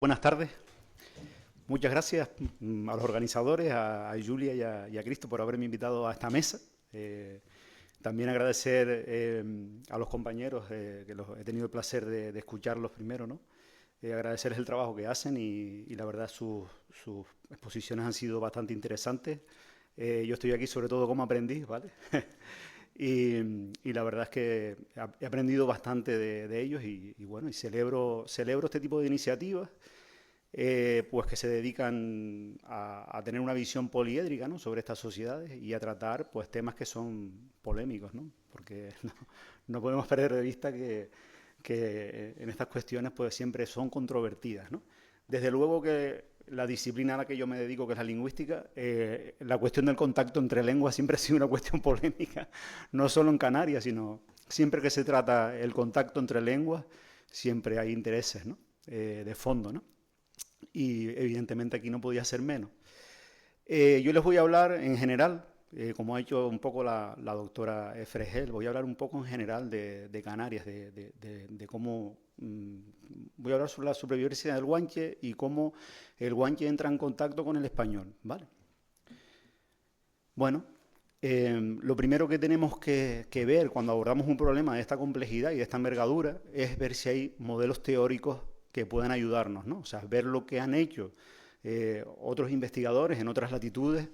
Buenas tardes. Muchas gracias a los organizadores, a Julia y a Cristo por haberme invitado a esta mesa. También agradecer a los compañeros, que he tenido el placer de escucharlos primero, ¿no? Agradecerles el trabajo que hacen y la verdad sus exposiciones han sido bastante interesantes. Yo estoy aquí sobre todo como aprendiz, ¿vale? Y la verdad es que he aprendido bastante de ellos y bueno, y celebro este tipo de iniciativas, pues que se dedican a tener una visión poliédrica, ¿no?, sobre estas sociedades y a tratar pues temas que son polémicos, ¿no? Porque no podemos perder de vista que en estas cuestiones pues siempre son controvertidas, ¿no? Desde luego que la disciplina a la que yo me dedico, que es la lingüística, la cuestión del contacto entre lenguas siempre ha sido una cuestión polémica, no solo en Canarias, sino siempre que se trata el contacto entre lenguas, siempre hay intereses, ¿no?, de fondo, ¿no? Y evidentemente aquí no podía ser menos. Yo les voy a hablar en general, como ha hecho un poco la doctora Fregel, voy a hablar un poco en general de Canarias, de cómo voy a hablar sobre la supervivencia del guanche y cómo el guanche entra en contacto con el español, ¿vale? Bueno, lo primero que tenemos que ver cuando abordamos un problema de esta complejidad y de esta envergadura es ver si hay modelos teóricos que puedan ayudarnos, ¿no? O sea, ver lo que han hecho otros investigadores en otras latitudes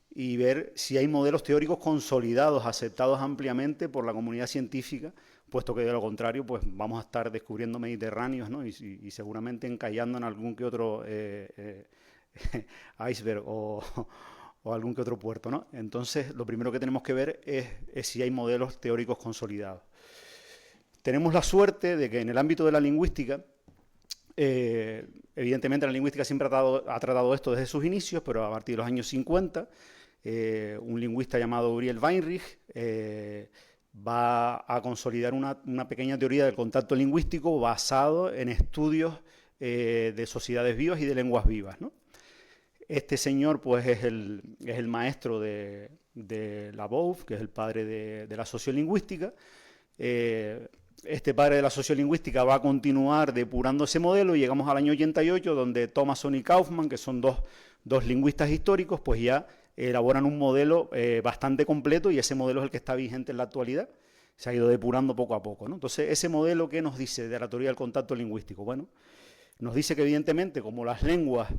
y ver si hay modelos teóricos consolidados, aceptados ampliamente por la comunidad científica, puesto que de lo contrario pues vamos a estar descubriendo mediterráneos, ¿no?, y seguramente encallando en algún que otro iceberg o algún que otro puerto, ¿no? Entonces, lo primero que tenemos que ver es si hay modelos teóricos consolidados. Tenemos la suerte de que en el ámbito de la lingüística, evidentemente la lingüística siempre ha tratado esto desde sus inicios, pero a partir de los años 50, un lingüista llamado Uriel Weinrich va a consolidar una pequeña teoría del contacto lingüístico basado en estudios de sociedades vivas y de lenguas vivas, ¿no? Este señor pues es el maestro de Labov, que es el padre de la sociolingüística. Este padre de la sociolingüística va a continuar depurando ese modelo y llegamos al año 88, donde Thomason y Kaufman, que son dos lingüistas históricos, pues ya elaboran un modelo bastante completo y ese modelo es el que está vigente en la actualidad. Se ha ido depurando poco a poco, ¿no? Entonces, ese modelo, ¿qué nos dice de la teoría del contacto lingüístico? Bueno, nos dice que evidentemente, como las lenguas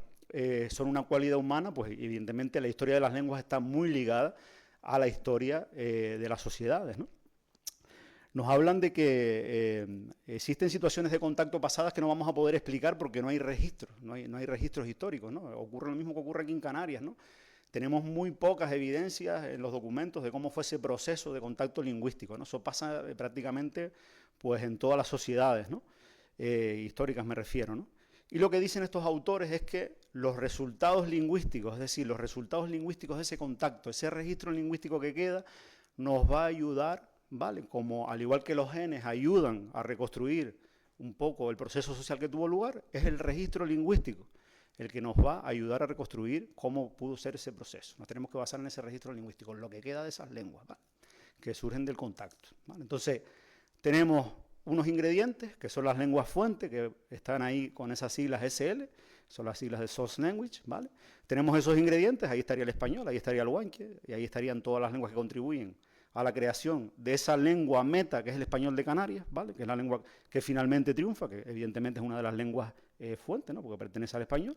son una cualidad humana, pues evidentemente la historia de las lenguas está muy ligada a la historia de las sociedades, ¿no? Nos hablan de que existen situaciones de contacto pasadas que no vamos a poder explicar porque no hay registros, no hay registros históricos, ¿no? Ocurre lo mismo que ocurre aquí en Canarias, ¿no? Tenemos muy pocas evidencias en los documentos de cómo fue ese proceso de contacto lingüístico, ¿no? Eso pasa prácticamente pues, en todas las sociedades, ¿no? Históricas me refiero, ¿no? Y lo que dicen estos autores es que los resultados lingüísticos, es decir, los resultados lingüísticos de ese contacto, ese registro lingüístico que queda, nos va a ayudar, ¿vale? Como al igual que los genes ayudan a reconstruir un poco el proceso social que tuvo lugar, es el registro lingüístico el que nos va a ayudar a reconstruir cómo pudo ser ese proceso. Nos tenemos que basar en ese registro lingüístico, en lo que queda de esas lenguas, ¿vale?, que surgen del contacto, ¿vale? Entonces, tenemos unos ingredientes, que son las lenguas fuentes, que están ahí con esas siglas SL, son las siglas de Source Language, ¿vale? Tenemos esos ingredientes, ahí estaría el español, ahí estaría el guanche, y ahí estarían todas las lenguas que contribuyen a la creación de esa lengua meta, que es el español de Canarias, ¿vale?, que es la lengua que finalmente triunfa, que evidentemente es una de las lenguas fuentes, ¿no?, porque pertenece al español.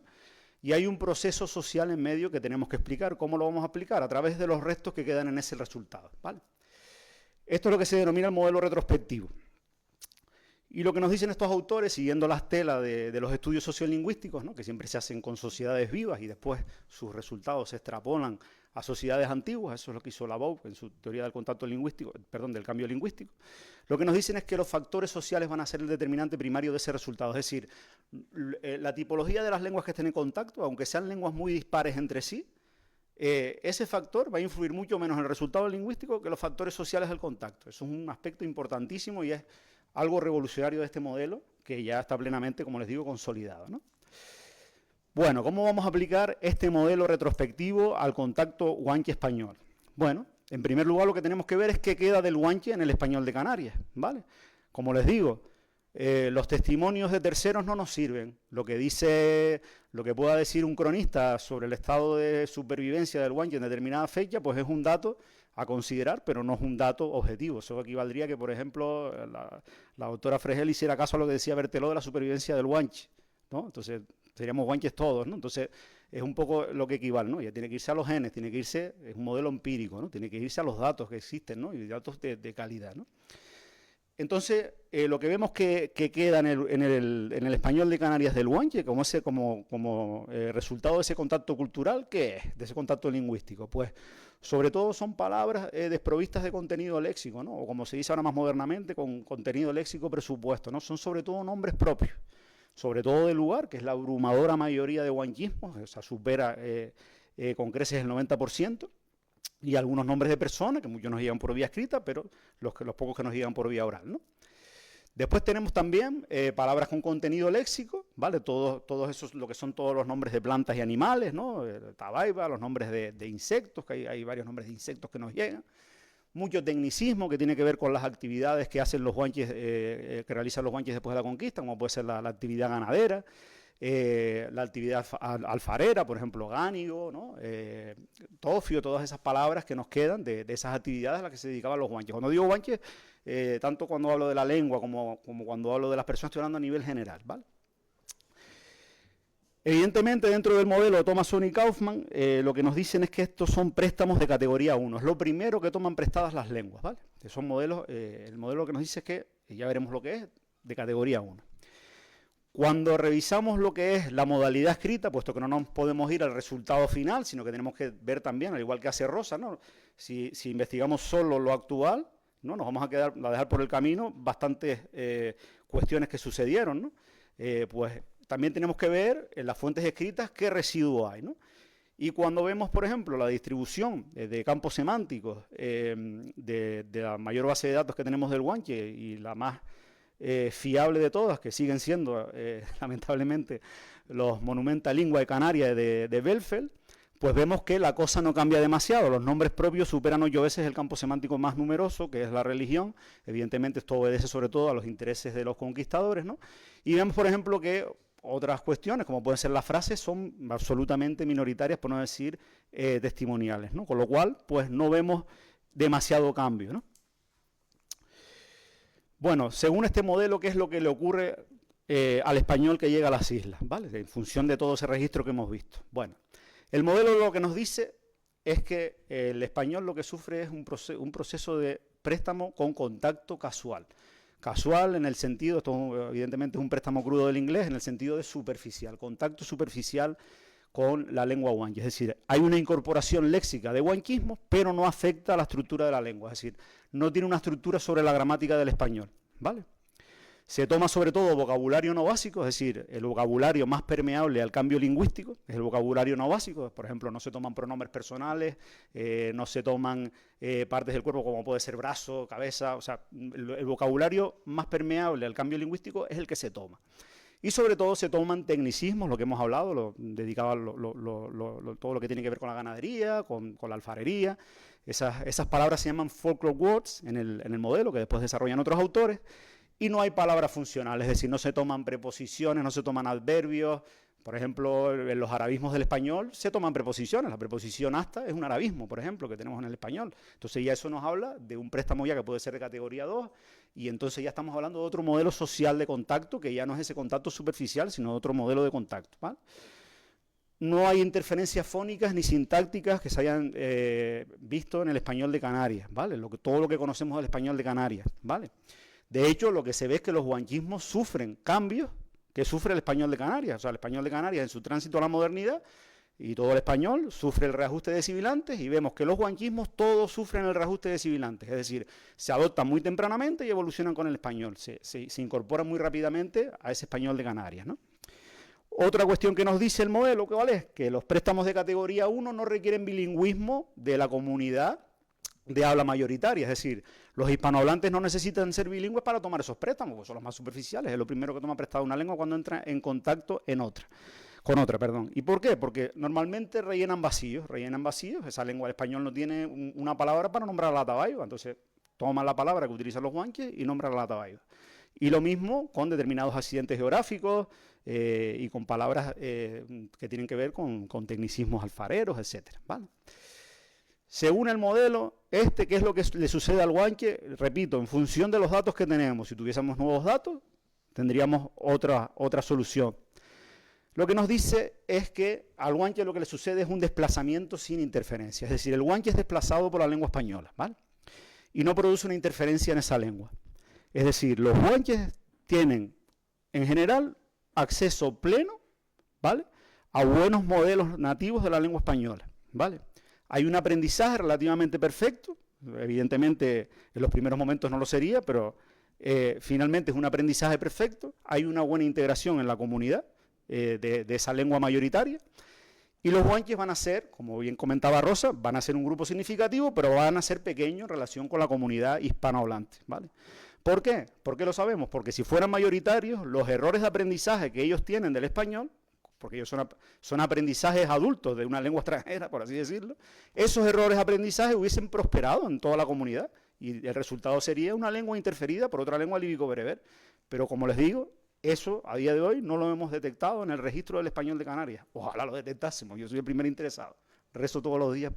Y hay un proceso social en medio que tenemos que explicar. ¿Cómo lo vamos a explicar? A través de los restos que quedan en ese resultado, ¿vale? Esto es lo que se denomina el modelo retrospectivo. Y lo que nos dicen estos autores, siguiendo las telas de los estudios sociolingüísticos, ¿no?, que siempre se hacen con sociedades vivas y después sus resultados se extrapolan a sociedades antiguas, eso es lo que hizo Labov en su teoría del contacto lingüístico, perdón, del cambio lingüístico. Lo que nos dicen es que los factores sociales van a ser el determinante primario de ese resultado, es decir, la tipología de las lenguas que estén en contacto, aunque sean lenguas muy dispares entre sí, ese factor va a influir mucho menos en el resultado lingüístico que los factores sociales del contacto. Eso es un aspecto importantísimo y es algo revolucionario de este modelo que ya está plenamente, como les digo, consolidado, ¿no? Bueno, ¿cómo vamos a aplicar este modelo retrospectivo al contacto guanche español? Bueno, en primer lugar lo que tenemos que ver es qué queda del guanche en el español de Canarias, ¿vale? Como les digo, Los testimonios de terceros no nos sirven. Lo que pueda decir un cronista sobre el estado de supervivencia del guanche en determinada fecha, pues es un dato a considerar, pero no es un dato objetivo. Eso equivaldría a que, por ejemplo, la doctora Fregel hiciera caso a lo que decía Berthelot de la supervivencia del guanche, ¿no? Entonces, seríamos guanches todos, ¿no? Entonces, es un poco lo que equivale, ¿no? Ya tiene que irse a los genes, tiene que irse, es un modelo empírico, ¿no? Tiene que irse a los datos que existen, ¿no? Y datos de calidad, ¿no? Entonces, lo que vemos que queda en el español de Canarias del guanche, como resultado de ese contacto cultural, ¿qué es? De ese contacto lingüístico. Pues, sobre todo son palabras desprovistas de contenido léxico, ¿no? O como se dice ahora más modernamente, con contenido léxico presupuesto, ¿no? Son sobre todo nombres propios, sobre todo del lugar, que es la abrumadora mayoría de guanchismos, o sea, supera con creces el 90%. Y algunos nombres de personas, que muchos nos llegan por vía escrita, pero los pocos que nos llegan por vía oral, ¿no? Después tenemos también palabras con contenido léxico, ¿vale? Todos esos, lo que son todos los nombres de plantas y animales, ¿no? Tabaiba, los nombres de insectos, que hay varios nombres de insectos que nos llegan. Mucho tecnicismo que tiene que ver con las actividades que hacen los guanches, que realizan los guanches después de la conquista, como puede ser la actividad ganadera, la actividad alfarera, por ejemplo, gánigo, ¿no? Tofio, todas esas palabras que nos quedan de esas actividades a las que se dedicaban los guanches. Cuando digo guanches, tanto cuando hablo de la lengua como cuando hablo de las personas, estoy hablando a nivel general, ¿vale? Evidentemente, dentro del modelo de Thomason y Kaufman, lo que nos dicen es que estos son préstamos de categoría 1. Es lo primero que toman prestadas las lenguas, ¿vale? Que son modelos, el modelo que nos dice es que, ya veremos lo que es, de categoría 1. Cuando revisamos lo que es la modalidad escrita, puesto que no nos podemos ir al resultado final, sino que tenemos que ver también, al igual que hace Rosa, ¿no? Si investigamos solo lo actual, ¿no? Nos vamos a dejar por el camino bastantes cuestiones que sucedieron, ¿no? Pues también tenemos que ver en las fuentes escritas qué residuo hay, ¿no? Y cuando vemos, por ejemplo, la distribución de campos semánticos de la mayor base de datos que tenemos del guanche y la más fiable de todas, que siguen siendo, lamentablemente, los Monumenta Lingua de Canarias de Belfeld, pues vemos que la cosa no cambia demasiado. Los nombres propios superan 8 veces el campo semántico más numeroso, que es la religión. Evidentemente, esto obedece sobre todo a los intereses de los conquistadores, ¿no? Y vemos, por ejemplo, que otras cuestiones, como pueden ser las frases, son absolutamente minoritarias, por no decir testimoniales, ¿no? Con lo cual, pues no vemos demasiado cambio, ¿no? Bueno, según este modelo, ¿qué es lo que le ocurre al español que llega a las islas? ¿Vale? En función de todo ese registro que hemos visto. Bueno, el modelo lo que nos dice es que el español lo que sufre es un proceso de préstamo con contacto casual. Casual en el sentido, esto evidentemente es un préstamo crudo del inglés, en el sentido de superficial, contacto superficial con la lengua guanche. Es decir, hay una incorporación léxica de guanchismos, pero no afecta a la estructura de la lengua. Es decir, no tiene una estructura sobre la gramática del español, ¿vale? Se toma sobre todo vocabulario no básico, es decir, el vocabulario más permeable al cambio lingüístico, es el vocabulario no básico. Por ejemplo, no se toman pronombres personales, no se toman partes del cuerpo como puede ser brazo, cabeza. O sea, el vocabulario más permeable al cambio lingüístico es el que se toma. Y sobre todo se toman tecnicismos, lo que hemos hablado, dedicado a todo lo que tiene que ver con la ganadería, con la alfarería. Esas palabras se llaman folklore words en el modelo, que después desarrollan otros autores. Y no hay palabras funcionales, es decir, no se toman preposiciones, no se toman adverbios. Por ejemplo, en los arabismos del español se toman preposiciones. La preposición hasta es un arabismo, por ejemplo, que tenemos en el español. Entonces ya eso nos habla de un préstamo ya que puede ser de categoría 2, y entonces ya estamos hablando de otro modelo social de contacto, que ya no es ese contacto superficial, sino otro modelo de contacto, ¿vale? No hay interferencias fónicas ni sintácticas que se hayan visto en el español de Canarias, ¿vale? Todo lo que conocemos del español de Canarias, ¿vale? De hecho, lo que se ve es que los guanchismos sufren cambios que sufre el español de Canarias. O sea, el español de Canarias en su tránsito a la modernidad y todo el español sufre el reajuste de sibilantes, y vemos que los guanchismos todos sufren el reajuste de sibilantes. Es decir, se adoptan muy tempranamente y evolucionan con el español. Se incorporan muy rápidamente a ese español de Canarias, ¿no? Otra cuestión que nos dice el modelo, ¿qué vale? Que los préstamos de categoría 1 no requieren bilingüismo de la comunidad de habla mayoritaria, es decir, los hispanohablantes no necesitan ser bilingües para tomar esos préstamos, porque son los más superficiales, es lo primero que toma prestado una lengua cuando entra en contacto con otra. ¿Y por qué? Porque normalmente rellenan vacíos, esa lengua del español no tiene una palabra para nombrar a la tabaiba, entonces toman la palabra que utilizan los guanches y nombran a la tabaiba. Y lo mismo con determinados accidentes geográficos y con palabras que tienen que ver con tecnicismos alfareros, etcétera, ¿vale? Según el modelo, ¿qué es lo que le sucede al guanche? Repito, en función de los datos que tenemos, si tuviésemos nuevos datos, tendríamos otra solución. Lo que nos dice es que al guanche lo que le sucede es un desplazamiento sin interferencia. Es decir, el guanche es desplazado por la lengua española, ¿vale? Y no produce una interferencia en esa lengua. Es decir, los guanches tienen, en general, acceso pleno, ¿vale?, a buenos modelos nativos de la lengua española, ¿vale? Hay un aprendizaje relativamente perfecto, evidentemente en los primeros momentos no lo sería, pero finalmente es un aprendizaje perfecto, hay una buena integración en la comunidad de esa lengua mayoritaria, y los guanches van a ser, como bien comentaba Rosa, van a ser un grupo significativo, pero van a ser pequeños en relación con la comunidad hispanohablante, ¿vale? ¿Por qué? ¿Por qué lo sabemos? Porque si fueran mayoritarios, los errores de aprendizaje que ellos tienen del español, porque ellos son aprendizajes adultos de una lengua extranjera, por así decirlo, esos errores de aprendizaje hubiesen prosperado en toda la comunidad y el resultado sería una lengua interferida por otra lengua líbico-bereber. Pero como les digo, eso a día de hoy no lo hemos detectado en el registro del español de Canarias. Ojalá lo detectásemos, yo soy el primer interesado. Rezo todos los días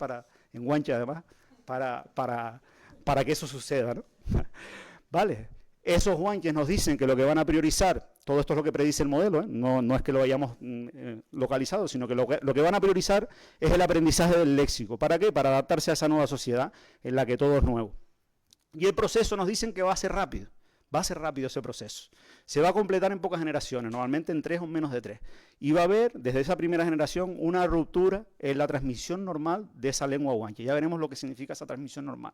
en guanche además, para que eso suceda, ¿no? Vale. Esos guanches nos dicen que lo que van a priorizar, todo esto es lo que predice el modelo, ¿eh? No es que lo hayamos localizado, sino que lo que van a priorizar es el aprendizaje del léxico. ¿Para qué? Para adaptarse a esa nueva sociedad en la que todo es nuevo. Y el proceso nos dicen que va a ser rápido ese proceso. Se va a completar en pocas generaciones, normalmente en 3 o menos de 3. Y va a haber, desde esa primera generación, una ruptura en la transmisión normal de esa lengua guanche. Ya veremos lo que significa esa transmisión normal.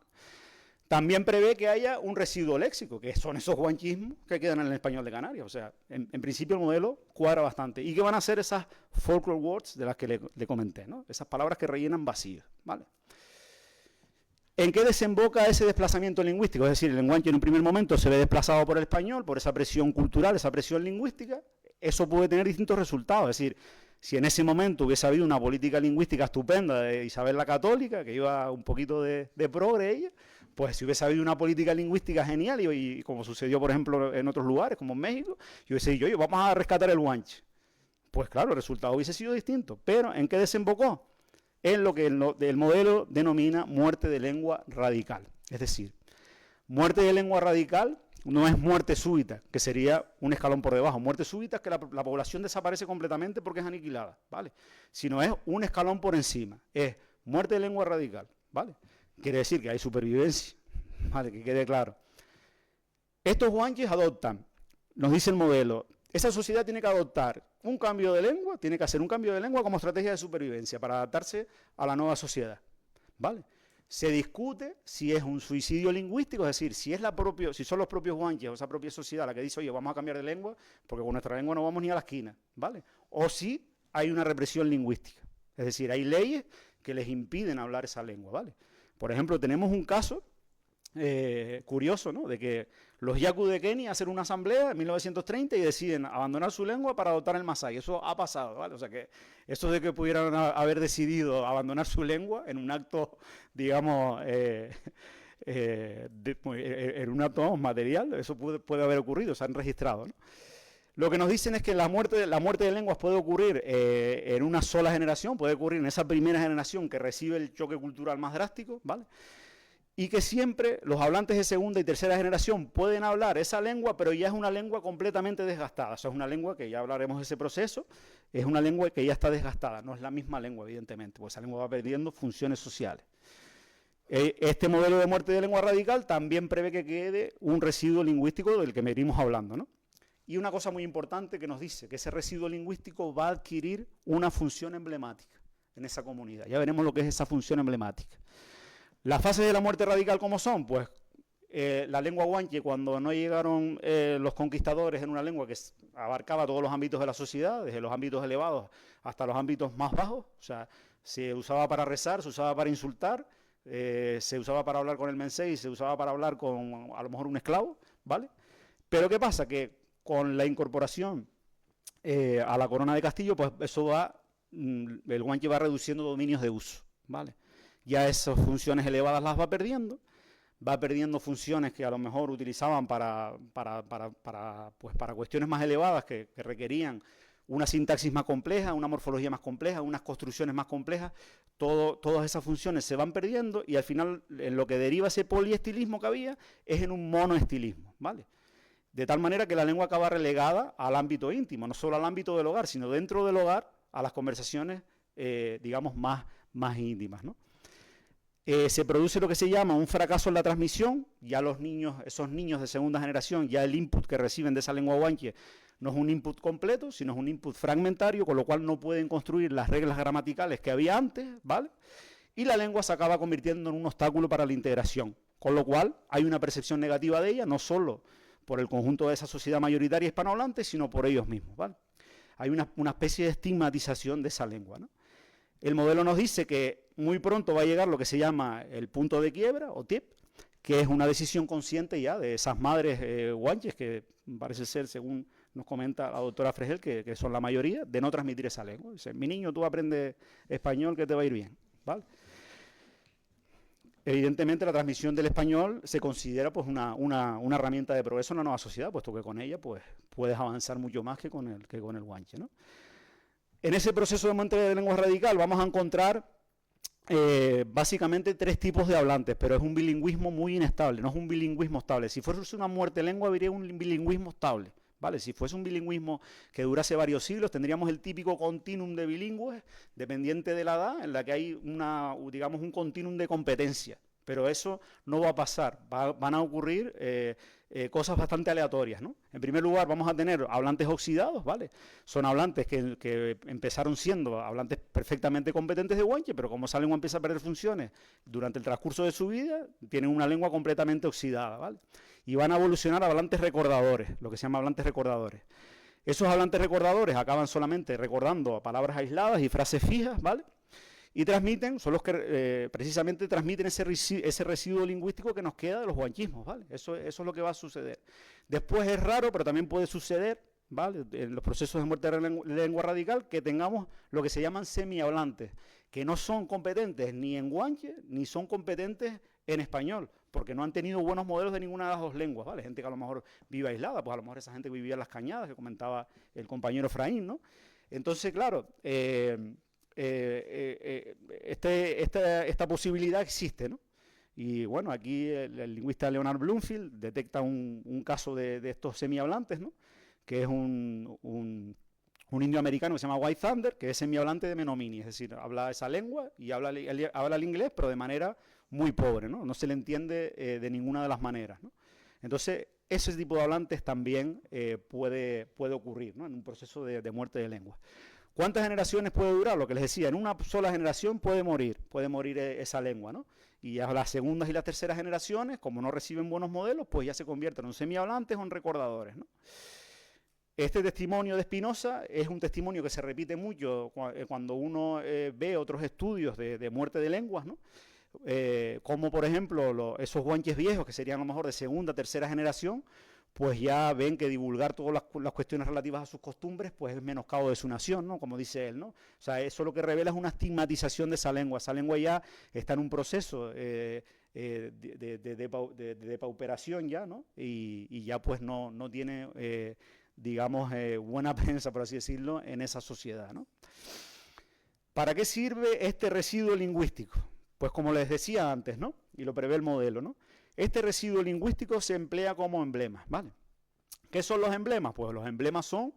También prevé que haya un residuo léxico, que son esos guanchismos que quedan en el español de Canarias. O sea, en principio el modelo cuadra bastante. ¿Y qué van a ser esas folklore words de las que le comenté, ¿no? Esas palabras que rellenan vacíos, ¿vale? ¿En qué desemboca ese desplazamiento lingüístico? Es decir, el guanche en un primer momento se ve desplazado por el español, por esa presión cultural, esa presión lingüística. Eso puede tener distintos resultados. Es decir, si en ese momento hubiese habido una política lingüística estupenda de Isabel la Católica, que iba un poquito de progre ella, pues si hubiese habido una política lingüística genial, y como sucedió, por ejemplo, en otros lugares, como en México, y hubiese dicho, oye, vamos a rescatar el guanche. Pues claro, el resultado hubiese sido distinto. Pero, ¿en qué desembocó? En lo que el modelo denomina muerte de lengua radical. Es decir, muerte de lengua radical no es muerte súbita, que sería un escalón por debajo. Muerte súbita es que la población desaparece completamente porque es aniquilada, ¿vale? Sino es un escalón por encima. Es muerte de lengua radical, ¿vale? Quiere decir que hay supervivencia, ¿vale? Que quede claro. Estos guanches adoptan, nos dice el modelo, esa sociedad tiene que adoptar un cambio de lengua, tiene que hacer un cambio de lengua como estrategia de supervivencia para adaptarse a la nueva sociedad, ¿vale? Se discute si es un suicidio lingüístico, es decir, si son los propios guanches o esa propia sociedad la que dice, oye, vamos a cambiar de lengua porque con nuestra lengua no vamos ni a la esquina, ¿vale? O si hay una represión lingüística, es decir, hay leyes que les impiden hablar esa lengua, ¿vale? Por ejemplo, tenemos un caso curioso, ¿no?, de que los yaku de Kenia hacen una asamblea en 1930 y deciden abandonar su lengua para adoptar el masái. Eso ha pasado, ¿vale? O sea que eso de que pudieran haber decidido abandonar su lengua en un acto, digamos, en un acto material, eso puede haber ocurrido, se han registrado, ¿no? Lo que nos dicen es que la muerte de lenguas puede ocurrir en una sola generación, puede ocurrir en esa primera generación que recibe el choque cultural más drástico, ¿vale? Y que siempre los hablantes de segunda y tercera generación pueden hablar esa lengua, pero ya es una lengua completamente desgastada. O sea, es una lengua que ya hablaremos de ese proceso, es una lengua que ya está desgastada, no es la misma lengua, evidentemente, porque esa lengua va perdiendo funciones sociales. Este modelo de muerte de lengua radical también prevé que quede un residuo lingüístico del que venimos hablando, ¿no? Y una cosa muy importante que nos dice que ese residuo lingüístico va a adquirir una función emblemática en esa comunidad. Ya veremos lo que es esa función emblemática. Las fases de la muerte radical, ¿cómo son? Pues la lengua guanche, cuando no llegaron los conquistadores en una lengua que abarcaba todos los ámbitos de la sociedad, desde los ámbitos elevados hasta los ámbitos más bajos, o sea, se usaba para rezar, se usaba para insultar, se usaba para hablar con el mensei, se usaba para hablar con a lo mejor un esclavo, ¿vale? Pero ¿qué pasa? Que con la incorporación a la corona de Castillo, pues eso el guanche va reduciendo dominios de uso, ¿vale? Ya esas funciones elevadas las va perdiendo, va perdiendo funciones que a lo mejor utilizaban para cuestiones más elevadas que requerían una sintaxis más compleja, una morfología más compleja, unas construcciones más complejas. Todas esas funciones se van perdiendo y al final en lo que deriva ese poliestilismo que había es en un monoestilismo, ¿vale? De tal manera que la lengua acaba relegada al ámbito íntimo, no solo al ámbito del hogar, sino dentro del hogar a las conversaciones, digamos, más íntimas, ¿no? Se produce lo que se llama un fracaso en la transmisión. Ya los niños, esos niños de segunda generación, ya el input que reciben de esa lengua guanche no es un input completo, sino es un input fragmentario, con lo cual no pueden construir las reglas gramaticales que había antes, ¿vale? Y la lengua se acaba convirtiendo en un obstáculo para la integración, con lo cual hay una percepción negativa de ella, no solo por el conjunto de esa sociedad mayoritaria hispanohablante, sino por ellos mismos, ¿vale? Hay una especie de estigmatización de esa lengua, ¿no? El modelo nos dice que muy pronto va a llegar lo que se llama el punto de quiebra, o TIP, que es una decisión consciente ya de esas madres guanches, que parece ser, según nos comenta la doctora Fregel, que son la mayoría, de no transmitir esa lengua. Dice, mi niño, tú aprendes español que te va a ir bien, ¿vale? Evidentemente la transmisión del español se considera pues una herramienta de progreso en la nueva sociedad, puesto que con ella pues puedes avanzar mucho más que con el guanche, ¿no? En ese proceso de muerte de lengua radical vamos a encontrar básicamente 3 tipos de hablantes, pero es un bilingüismo muy inestable, no es un bilingüismo estable. Si fuese una muerte de lengua, habría un bilingüismo estable, ¿vale? Si fuese un bilingüismo que durase varios siglos, tendríamos el típico continuum de bilingües, dependiente de la edad, en la que hay digamos, un continuum de competencia. Pero eso no va a pasar, van a ocurrir cosas bastante aleatorias, ¿no? En primer lugar, vamos a tener hablantes oxidados, ¿vale? Son hablantes que empezaron siendo hablantes perfectamente competentes de guanche, pero como esa lengua empieza a perder funciones durante el transcurso de su vida, tienen una lengua completamente oxidada, ¿vale? Y van a evolucionar a hablantes recordadores, lo que se llama hablantes recordadores. Esos hablantes recordadores acaban solamente recordando palabras aisladas y frases fijas, ¿vale? Y transmiten, son los que precisamente transmiten ese residuo lingüístico que nos queda de los guanchismos, ¿vale? Eso es lo que va a suceder. Después es raro, pero también puede suceder, ¿vale? En los procesos de muerte de lengua radical, que tengamos lo que se llaman semihablantes, que no son competentes ni en guanche, ni son competentes en español, porque no han tenido buenos modelos de ninguna de las dos lenguas, ¿vale? Gente que a lo mejor vive aislada, pues a lo mejor esa gente que vivía en las cañadas, que comentaba el compañero Efraín, ¿no? Entonces, claro, esta posibilidad existe, ¿no? Y bueno, aquí el lingüista Leonard Bloomfield detecta un caso de estos semihablantes, ¿no? Que es un indio americano que se llama White Thunder, que es semihablante de Menominee, es decir, habla esa lengua y habla el inglés, pero de manera muy pobre, ¿no? No se le entiende de ninguna de las maneras, ¿no? Entonces, ese tipo de hablantes también puede ocurrir, ¿no? En un proceso de muerte de lengua. ¿Cuántas generaciones puede durar? Lo que les decía, en una sola generación puede morir esa lengua, ¿no? Y a las segundas y las terceras generaciones, como no reciben buenos modelos, pues ya se convierten en semihablantes o en recordadores, ¿no? Este testimonio de Spinoza es un testimonio que se repite mucho cuando uno ve otros estudios de muerte de lenguas, ¿no? Como por ejemplo esos guanches viejos, que serían a lo mejor de segunda, tercera generación, pues ya ven que divulgar todas las cuestiones relativas a sus costumbres, pues es menoscabo de su nación, ¿no? Como dice él, ¿no? O sea, eso lo que revela es una estigmatización de esa lengua. Esa lengua ya está en un proceso de depauperación ya, ¿no? Y ya pues no tiene, digamos, buena prensa, por así decirlo, en esa sociedad, ¿no? ¿Para qué sirve este residuo lingüístico? Pues como les decía antes, ¿no? Y lo prevé el modelo, ¿no? Este residuo lingüístico se emplea como emblemas, ¿vale? ¿Qué son los emblemas? Pues los emblemas son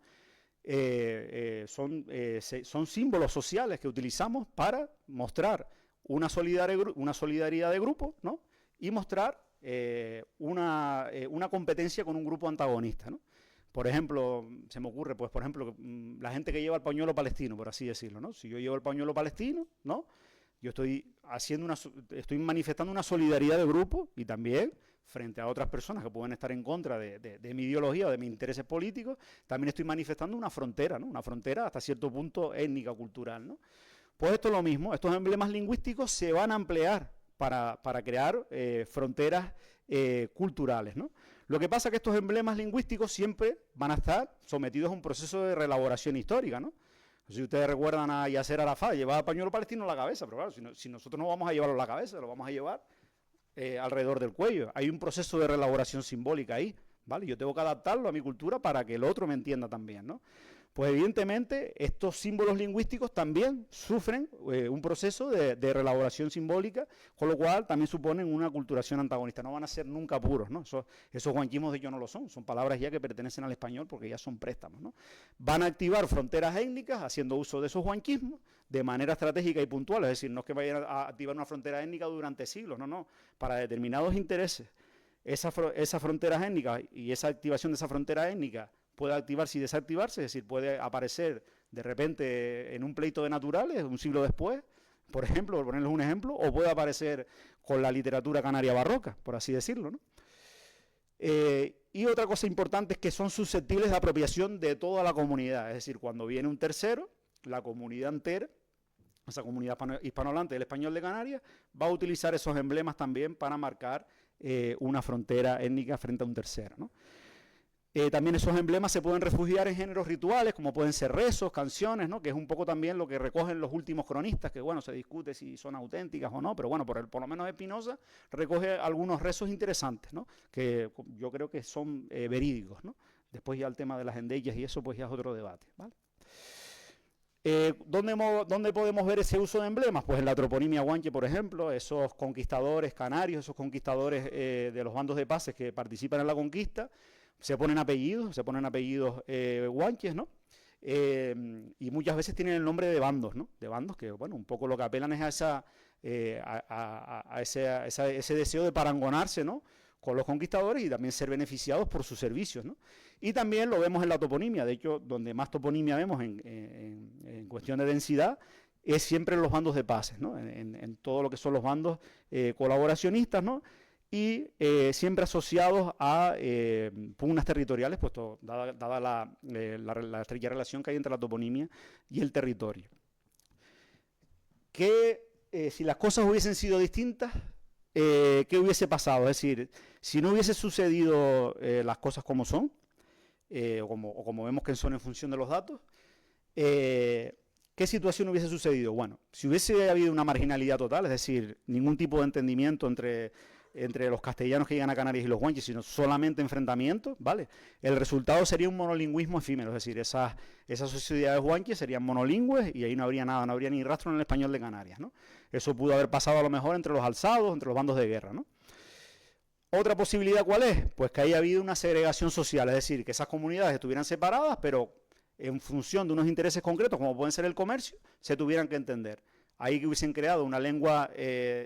símbolos sociales que utilizamos para mostrar una solidaridad de grupo, ¿no? Y mostrar una competencia con un grupo antagonista, ¿no? Por ejemplo, se me ocurre, pues, por ejemplo, la gente que lleva el pañuelo palestino, por así decirlo, ¿no? Si yo llevo el pañuelo palestino, ¿no? Yo estoy manifestando una solidaridad de grupo y también frente a otras personas que pueden estar en contra de mi ideología o de mis intereses políticos, también estoy manifestando una frontera, ¿no? Una frontera hasta cierto punto étnica, cultural, ¿no? Pues esto es lo mismo, estos emblemas lingüísticos se van a emplear para crear fronteras culturales, ¿no? Lo que pasa es que estos emblemas lingüísticos siempre van a estar sometidos a un proceso de reelaboración histórica, ¿no? Si ustedes recuerdan a Yasser Arafat, llevaba pañuelo palestino en la cabeza, pero claro, si nosotros no vamos a llevarlo en la cabeza, lo vamos a llevar alrededor del cuello. Hay un proceso de reelaboración simbólica ahí, ¿vale? Yo tengo que adaptarlo a mi cultura para que el otro me entienda también, ¿no? Pues evidentemente estos símbolos lingüísticos también sufren un proceso de reelaboración simbólica, con lo cual también suponen una culturación antagonista. No van a ser nunca puros, ¿no? Esos guanquismos de hecho no lo son palabras ya que pertenecen al español porque ya son préstamos, ¿no? Van a activar fronteras étnicas haciendo uso de esos guanquismos de manera estratégica y puntual, es decir, no es que vayan a activar una frontera étnica durante siglos, no, para determinados intereses. Esas fronteras étnicas y esa activación de esa frontera étnica puede activarse y desactivarse, es decir, puede aparecer de repente en un pleito de naturales un siglo después, por ejemplo, por ponerles un ejemplo, o puede aparecer con la literatura canaria barroca, por así decirlo, ¿no? Y otra cosa importante es que son susceptibles de apropiación de toda la comunidad, es decir, cuando viene un tercero, la comunidad entera, esa comunidad hispanohablante del español de Canarias, va a utilizar esos emblemas también para marcar una frontera étnica frente a un tercero, ¿no? También esos emblemas se pueden refugiar en géneros rituales, como pueden ser rezos, canciones, ¿no? Que es un poco también lo que recogen los últimos cronistas, que bueno, se discute si son auténticas o no, pero bueno, por lo menos Espinosa recoge algunos rezos interesantes, ¿no? Que yo creo que son verídicos, ¿no? Después ya el tema de las endillas y eso pues ya es otro debate, ¿vale? ¿Dónde podemos ver ese uso de emblemas? Pues en la toponimia guanche, por ejemplo, esos conquistadores canarios, esos conquistadores de los bandos de paces que participan en la conquista, se ponen apellidos guanches, ¿no? Y muchas veces tienen el nombre de bandos, ¿no? De bandos que, bueno, un poco lo que apelan es a ese deseo de parangonarse, ¿no? Con los conquistadores y también ser beneficiados por sus servicios, ¿no? Y también lo vemos en la toponimia, de hecho, donde más toponimia vemos en cuestión de densidad es siempre en los bandos de paces, ¿no? En todo lo que son los bandos colaboracionistas, ¿no? Y siempre asociados a pugnas territoriales, puesto dada la estrecha relación que hay entre la toponimia y el territorio. Si las cosas hubiesen sido distintas, ¿qué hubiese pasado? Es decir, si no hubiese sucedido las cosas como son, o como vemos que son en función de los datos, ¿qué situación hubiese sucedido? Bueno, si hubiese habido una marginalidad total, es decir, ningún tipo de entendimiento entre los castellanos que llegan a Canarias y los guanches, sino solamente enfrentamientos, ¿vale? El resultado sería un monolingüismo efímero, es decir, esas sociedades guanches serían monolingües y ahí no habría nada, no habría ni rastro en el español de Canarias, ¿no? Eso pudo haber pasado a lo mejor entre los alzados, entre los bandos de guerra, ¿no? ¿Otra posibilidad cuál es? Pues que haya habido una segregación social, es decir, que esas comunidades estuvieran separadas, pero en función de unos intereses concretos, como pueden ser el comercio, se tuvieran que entender. Ahí que hubiesen creado una lengua,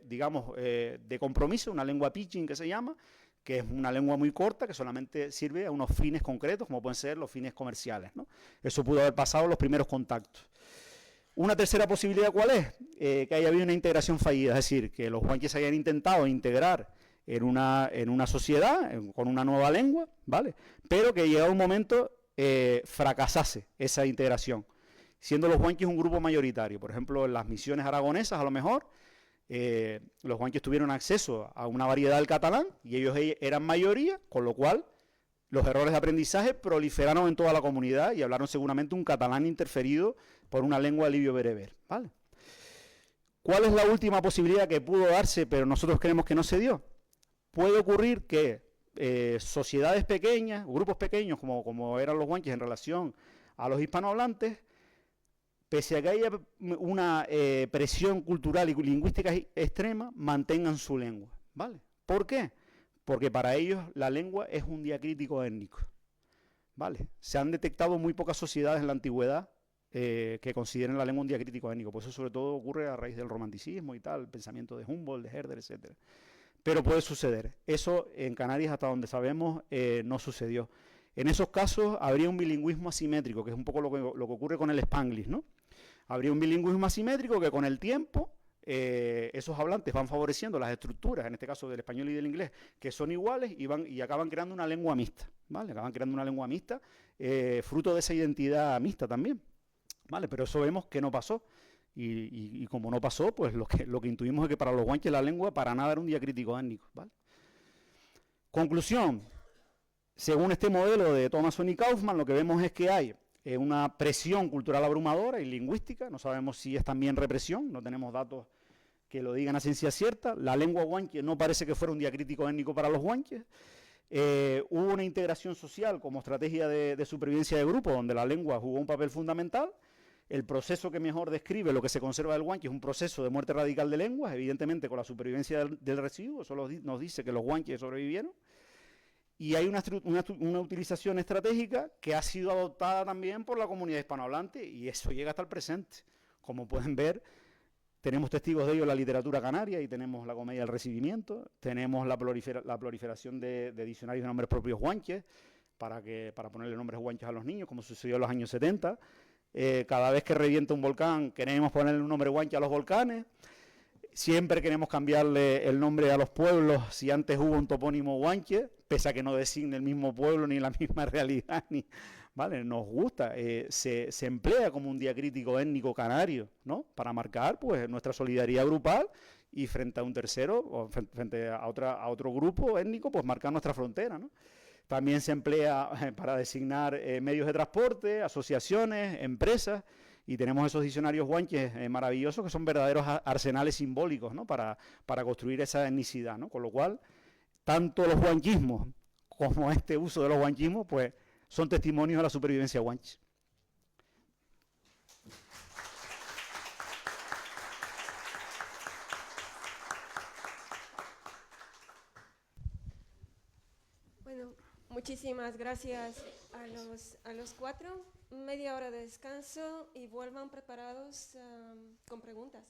digamos, de compromiso, una lengua pidgin que se llama, que es una lengua muy corta, que solamente sirve a unos fines concretos, como pueden ser los fines comerciales, ¿no? Eso pudo haber pasado en los primeros contactos. Una tercera posibilidad, ¿cuál es? Que haya habido una integración fallida, es decir, que los guanches hayan intentado integrar en una sociedad, con una nueva lengua, ¿vale? Pero que llegado un momento fracasase esa integración, siendo los guanches un grupo mayoritario. Por ejemplo, en las misiones aragonesas, a lo mejor, los guanches tuvieron acceso a una variedad del catalán y ellos eran mayoría, con lo cual los errores de aprendizaje proliferaron en toda la comunidad y hablaron seguramente un catalán interferido por una lengua libio-bereber, ¿vale? ¿Cuál es la última posibilidad que pudo darse, pero nosotros creemos que no se dio? Puede ocurrir que sociedades pequeñas, grupos pequeños, como eran los guanches en relación a los hispanohablantes, pese a que haya una presión cultural y lingüística extrema, mantengan su lengua, ¿vale? ¿Por qué? Porque para ellos la lengua es un diacrítico étnico, ¿vale? Se han detectado muy pocas sociedades en la antigüedad que consideren la lengua un diacrítico étnico, por eso sobre todo ocurre a raíz del romanticismo y tal, el pensamiento de Humboldt, de Herder, etc. Pero puede suceder. Eso en Canarias, hasta donde sabemos, no sucedió. En esos casos habría un bilingüismo asimétrico, que es un poco lo que ocurre con el Spanglish, ¿no? Habría un bilingüismo asimétrico que con el tiempo esos hablantes van favoreciendo las estructuras, en este caso del español y del inglés, que son iguales y acaban creando una lengua mixta, ¿vale? Acaban creando una lengua mixta, fruto de esa identidad mixta también, ¿vale? Pero eso vemos que no pasó. Y como no pasó, pues lo que intuimos es que para los guanches la lengua para nada era un diacrítico étnico, ¿vale? Conclusión. Según este modelo de Thomason y Kaufman, lo que vemos es que hay una presión cultural abrumadora y lingüística, no sabemos si es también represión, no tenemos datos que lo digan a ciencia cierta. La lengua guanche no parece que fuera un diacrítico étnico para los guanches. Hubo una integración social como estrategia de supervivencia de grupo, donde la lengua jugó un papel fundamental. El proceso que mejor describe lo que se conserva del guanche es un proceso de muerte radical de lenguas, evidentemente con la supervivencia del residuo. Eso nos dice que los guanches sobrevivieron. Y hay una utilización estratégica que ha sido adoptada también por la comunidad hispanohablante, y eso llega hasta el presente. Como pueden ver, tenemos testigos de ello en la literatura canaria, y tenemos la comedia del recibimiento, tenemos la proliferación de diccionarios de nombres propios guanches, para ponerle nombres guanches a los niños, como sucedió en los años 70. Cada vez que revienta un volcán queremos ponerle un nombre guanche a los volcanes. Siempre queremos cambiarle el nombre a los pueblos si antes hubo un topónimo guanche, pese a que no designe el mismo pueblo ni la misma realidad, ¿vale? Nos gusta, se emplea como un diacrítico étnico canario, ¿no? Para marcar, pues, nuestra solidaridad grupal, y frente a un tercero, o frente a otro grupo étnico, pues marcar nuestra frontera, ¿no? También se emplea para designar medios de transporte, asociaciones, empresas, y tenemos esos diccionarios guanches maravillosos que son verdaderos arsenales simbólicos, ¿no? para construir esa etnicidad, ¿no? Con lo cual, tanto los guanchismos como este uso de los guanchismos, pues, son testimonios de la supervivencia guanche. Bueno, muchísimas gracias a los cuatro. Media hora de descanso y vuelvan preparados con preguntas.